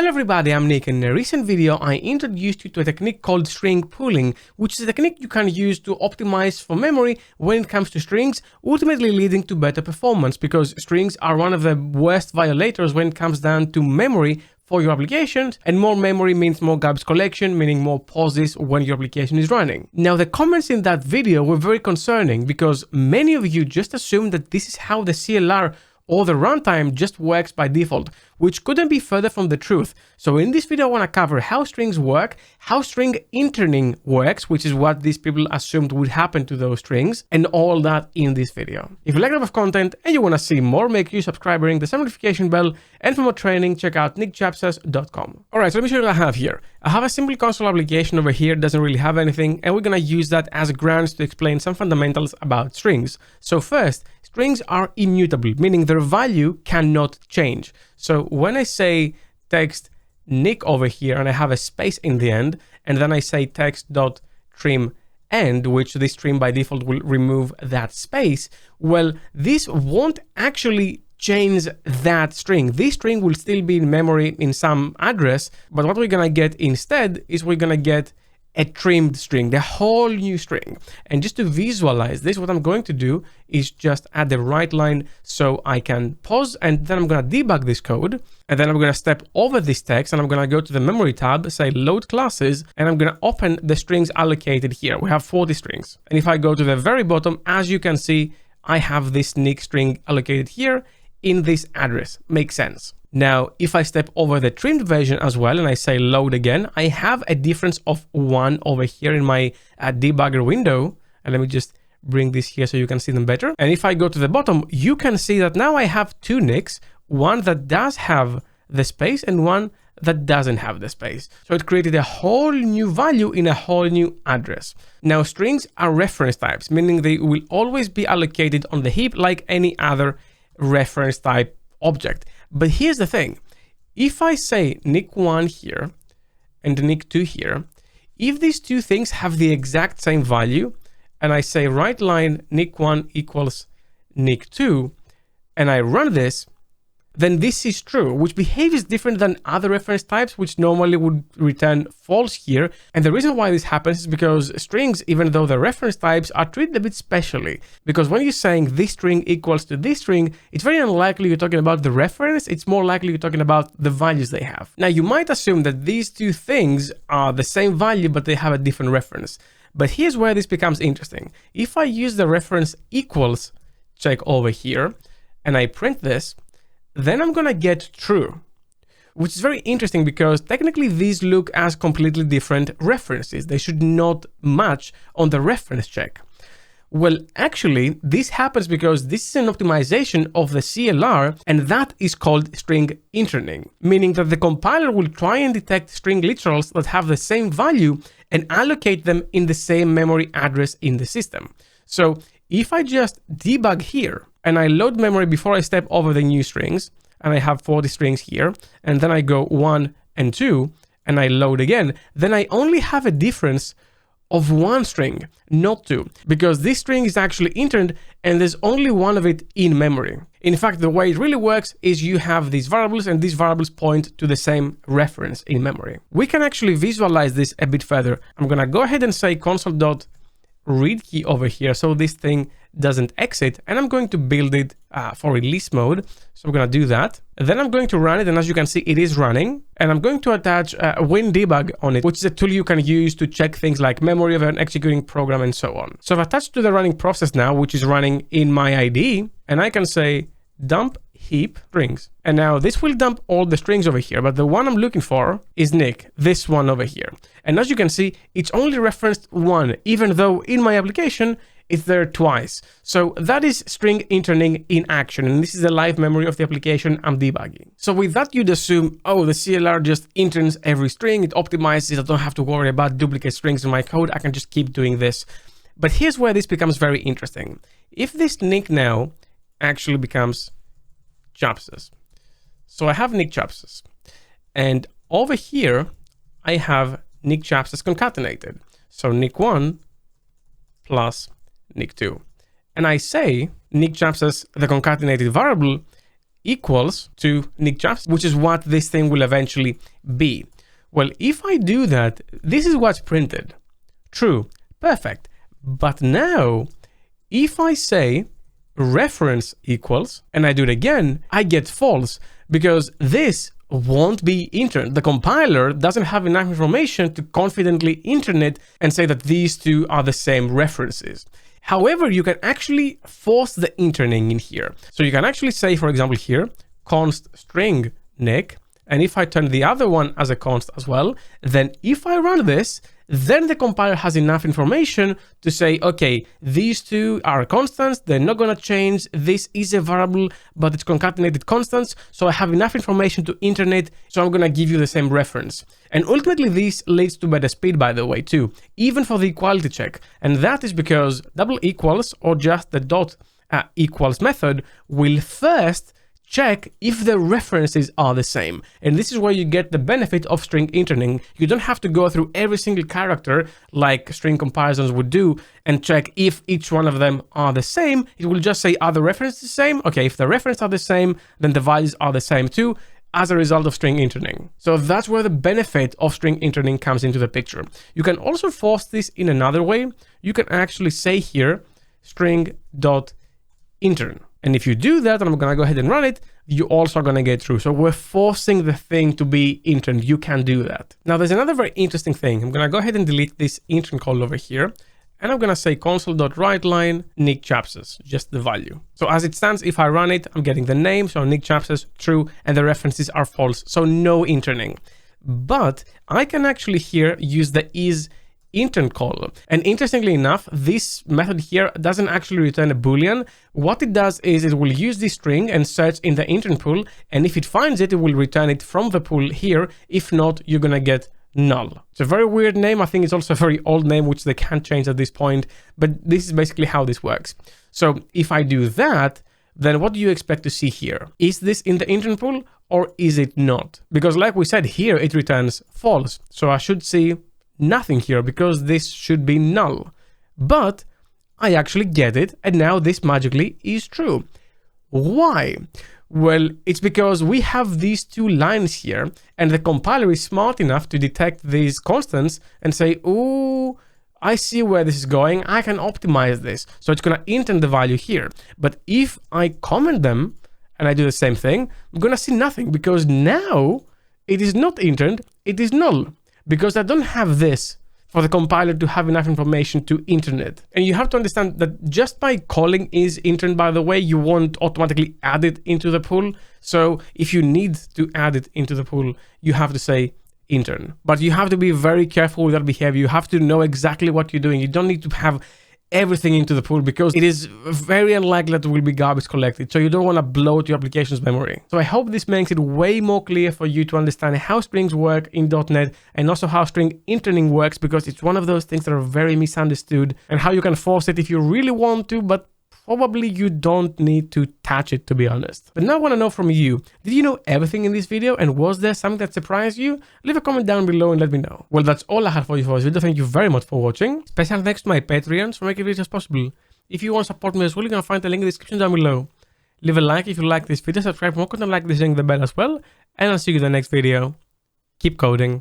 Hello everybody, I'm Nick, and in a recent video I introduced you to a technique called string pooling, which is a technique you can use to optimize for memory when it comes to strings, ultimately leading to better performance, because strings are one of the worst violators when it comes down to memory for your applications, and more memory means more garbage collection, meaning more pauses when your application is running. Now, the comments in that video were very concerning because many of you just assumed that this is how the CLR or the runtime just works by default, which couldn't be further from the truth. So in this video, I want to cover how strings work, how string interning works, which is what these people assumed would happen to those strings, and all that in this video. If you like that type of content and you want to see more, make sure you subscribe, ring the same notification bell, and for more training, check out nickchapsas.com. All right, so let me show you what I have here. I have a simple console application over here, doesn't really have anything, and we're going to use that as grounds to explain some fundamentals about strings. So first, strings are immutable, meaning their value cannot change. So when I say text Nick over here and I have a space in the end, and then I say text.trim end, which this trim by default will remove that space, well, this won't actually change that string. This string will still be in memory in some address, but what we're gonna get instead is we're gonna get a trimmed string, the whole new string. And just to visualize this, what I'm going to do is just add the right line so I can pause, and then I'm going to debug this code, and then I'm going to step over this text, and I'm going to go to the memory tab, say load classes, and I'm going to open the strings allocated here. We have 40 strings. And if I go to the very bottom, as you can see, I have this Nick string allocated here in this address. Makes sense. Now, if I step over the trimmed version as well and I say load again, I have a difference of 1 over here in my debugger window. And let me just bring this here so you can see them better. And if I go to the bottom, you can see that now I have two Nicks, one that does have the space and one that doesn't have the space. So it created a whole new value in a whole new address. Now, strings are reference types, meaning they will always be allocated on the heap like any other reference type object. But here's the thing, if I say Nick1 here and Nick2 here, if these two things have the exact same value, and I say right line Nick1 equals Nick2, and I run this, then this is true, which behaves different than other reference types, which normally would return false here. And the reason why this happens is because strings, even though the reference types, are treated a bit specially. Because when you're saying this string equals to this string, it's very unlikely you're talking about the reference. It's more likely you're talking about the values they have. Now, you might assume that these two things are the same value, but they have a different reference. But here's where this becomes interesting. If I use the reference equals check over here, and I print this, then I'm gonna get true, which is very interesting because technically these look as completely different references. They should not match on the reference check. Well, actually, this happens because this is an optimization of the CLR, and that is called string interning, meaning that the compiler will try and detect string literals that have the same value and allocate them in the same memory address in the system. So if I just debug here, and I load memory before I step over the new strings, and I have 40 strings here, and then I go 1 and 2, and I load again, then I only have a difference of 1 string, not 2, because this string is actually interned, and there's only one of it in memory. In fact, the way it really works is you have these variables, and these variables point to the same reference in memory. We can actually visualize this a bit further. I'm gonna go ahead and say console.read key over here, so this thing doesn't exit, and I'm going to build it for release mode. So I'm going to do that. Then I'm going to run it, and as you can see, it is running. And I'm going to attach WinDebug on it, which is a tool you can use to check things like memory of an executing program and so on. So I've attached to the running process now, which is running in my IDE, and I can say dump heap strings. And now this will dump all the strings over here, but the one I'm looking for is Nick, this one over here. And as you can see, it's only referenced 1, even though in my application, it's there twice. So that is string interning in action, and this is the live memory of the application I'm debugging. So with that, you'd assume, oh, the CLR just interns every string, it optimizes, I don't have to worry about duplicate strings in my code, I can just keep doing this. But here's where this becomes very interesting. If this Nick now actually becomes Chapsas. So I have Nick Chapsas, and over here, I have Nick Chapsas concatenated. So Nick1 plus Nick2. And I say Nick Chapsas, the concatenated variable, equals to Nick Chapsas, which is what this thing will eventually be. Well, if I do that, this is what's printed. True, perfect. But now, if I say reference equals, and I do it again, I get false, because this won't be interned. The compiler doesn't have enough information to confidently intern it and say that these two are the same references. However, you can actually force the interning in here. So you can actually say, for example, here, const string Nick, and if I turn the other one as a const as well, then if I run this, then the compiler has enough information to say, okay, these two are constants, they're not going to change. This is a variable, but it's concatenated constants. So I have enough information to intern it, so I'm going to give you the same reference. And ultimately, this leads to better speed, by the way, too, even for the equality check. And that is because double equals, or just the dot equals method, will first check if the references are the same. And this is where you get the benefit of string interning. You don't have to go through every single character like string comparisons would do and check if each one of them are the same. It will just say, are the references the same? Okay, if the references are the same, then the values are the same too, as a result of string interning. So that's where the benefit of string interning comes into the picture. You can also force this in another way. You can actually say here, string.intern. And if you do that, and I'm going to go ahead and run it, you also are going to get through. So we're forcing the thing to be interned. You can do that. Now, there's another very interesting thing. I'm going to go ahead and delete this intern call over here. And I'm going to say console.writeLine Nick Chapsas, just the value. So as it stands, if I run it, I'm getting the name. So Nick Chapsas, true, and the references are false. So no interning. But I can actually here use the IsInterned call. And interestingly enough, this method here doesn't actually return a boolean. What it does is it will use this string and search in the intern pool, and if it finds it, it will return it from the pool here. If not, you're gonna get null. It's a very weird name. I think it's also a very old name, which they can't change at this point, but this is basically how this works. So if I do that, then what do you expect to see here? Is this in the intern pool or is it not? Because like we said here, it returns false. So I should see nothing here because this should be null. But I actually get it, and now this magically is true. Why? Well, it's because we have these two lines here, and the compiler is smart enough to detect these constants and say, oh, I see where this is going, I can optimize this. So it's gonna intern the value here. But if I comment them and I do the same thing, I'm gonna see nothing because now it is not interned, it is null. Because I don't have this for the compiler to have enough information to intern it. And you have to understand that just by calling IsInterned, by the way, you won't automatically add it into the pool. So if you need to add it into the pool, you have to say intern. But you have to be very careful with that behavior. You have to know exactly what you're doing. You don't need to have everything into the pool because it is very unlikely that there will be garbage collected. So you don't want to bloat your application's memory. So I hope this makes it way more clear for you to understand how strings work in .NET and also how string interning works, because it's one of those things that are very misunderstood, and how you can force it if you really want to, but probably you don't need to touch it, to be honest. But now I want to know from you, did you know everything in this video, and was there something that surprised you? Leave a comment down below and let me know. Well, that's all I had for you for this video. Thank you very much for watching. Special thanks to my Patreons for making videos possible. If you want to support me as well, you're going to find the link in the description down below. Leave a like if you like this video, subscribe for more content like this, ring the bell as well, and I'll see you in the next video. Keep coding.